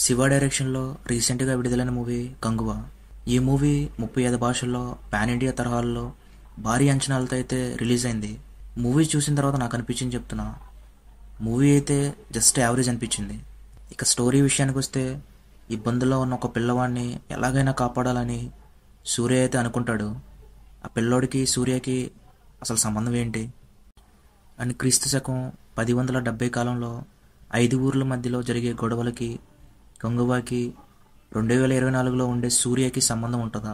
శివ డైరెక్షన్లో రీసెంట్గా విడుదలైన మూవీ కంగువా. ఈ మూవీ 35 భాషల్లో పాన్ ఇండియా తరహాల్లో భారీ అంచనాలతో అయితే రిలీజ్ అయింది. మూవీ చూసిన తర్వాత నాకు అనిపించింది చెప్తున్నా, మూవీ అయితే జస్ట్ యావరేజ్ అనిపించింది. ఇక స్టోరీ విషయానికి వస్తే, ఇబ్బందుల్లో ఉన్న ఒక పిల్లవాడిని ఎలాగైనా కాపాడాలని సూర్య అయితే అనుకుంటాడు. ఆ పిల్లోడికి సూర్యకి అసలు సంబంధం ఏంటి అని క్రీస్తు శకం 1070 కాలంలో 5 ఊర్ల మధ్యలో జరిగే గొడవలకి గంగువాకి 2024లో ఉండే సూర్యకి సంబంధం ఉంటుందా,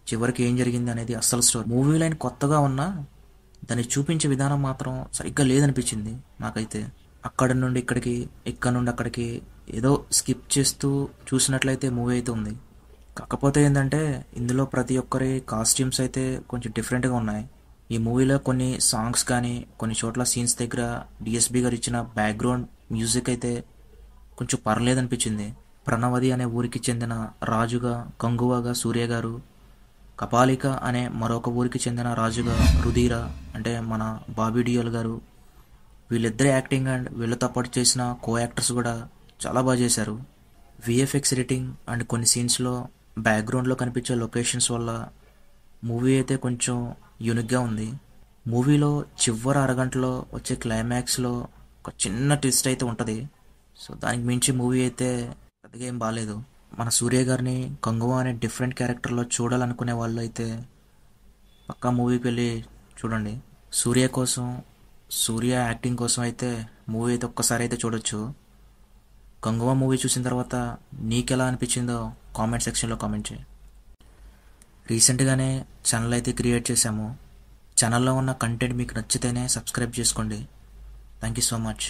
చివరికి ఏం జరిగింది అనేది అస్సలు స్టోరీ. మూవీ లైన్ కొత్తగా ఉన్నా దాన్ని చూపించే విధానం మాత్రం సరిగ్గా లేదనిపించింది నాకైతే. అక్కడి నుండి ఇక్కడికి, ఇక్కడ నుండి అక్కడికి ఏదో స్కిప్ చేస్తూ చూసినట్లయితే మూవీ అయితే ఉంది. కాకపోతే ఏంటంటే, ఇందులో ప్రతి ఒక్కరి కాస్ట్యూమ్స్ అయితే కొంచెం డిఫరెంట్గా ఉన్నాయి. ఈ మూవీలో కొన్ని సాంగ్స్ కానీ, కొన్ని చోట్ల సీన్స్ దగ్గర డిఎస్బి గారు ఇచ్చిన బ్యాక్గ్రౌండ్ మ్యూజిక్ అయితే కొంచెం పర్లేదనిపించింది. ప్రణవది అనే ఊరికి చెందిన రాజుగా కంగువాగా సూర్య గారు, కపాలిక అనే మరొక ఊరికి చెందిన రాజుగా రుధీర అంటే మన బాబీ డియోల్ గారు, వీళ్ళిద్దరి యాక్టింగ్ అండ్ వీళ్ళతో పాటు చేసిన కో యాక్టర్స్ కూడా చాలా బాగా చేశారు. విఎఫ్ఎక్స్ ఎడిటింగ్ అండ్ కొన్ని సీన్స్లో బ్యాక్గ్రౌండ్లో కనిపించే లొకేషన్స్ వల్ల మూవీ అయితే కొంచెం యూనిక్గా ఉంది. మూవీలో చివరి అరగంటలో వచ్చే క్లైమాక్స్లో ఒక చిన్న ట్విస్ట్ అయితే ఉంటుంది. సో దానికి మించి మూవీ అయితే పెద్దగా ఏం బాగాలేదు. మన సూర్య గారిని కంగువా అనే డిఫరెంట్ క్యారెక్టర్లో చూడాలనుకునే వాళ్ళు అయితే పక్కా మూవీకి వెళ్ళి చూడండి. సూర్య కోసం, సూర్య యాక్టింగ్ కోసం అయితే మూవీ అయితే ఒక్కసారి అయితే చూడొచ్చు. కంగువా మూవీ చూసిన తర్వాత నీకెలా అనిపించిందో కామెంట్ సెక్షన్లో కామెంట్ చేయి. రీసెంట్గానే ఛానల్ అయితే క్రియేట్ చేశాము. ఛానల్లో ఉన్న కంటెంట్ మీకు నచ్చితేనే సబ్స్క్రైబ్ చేసుకోండి. Thank you so much.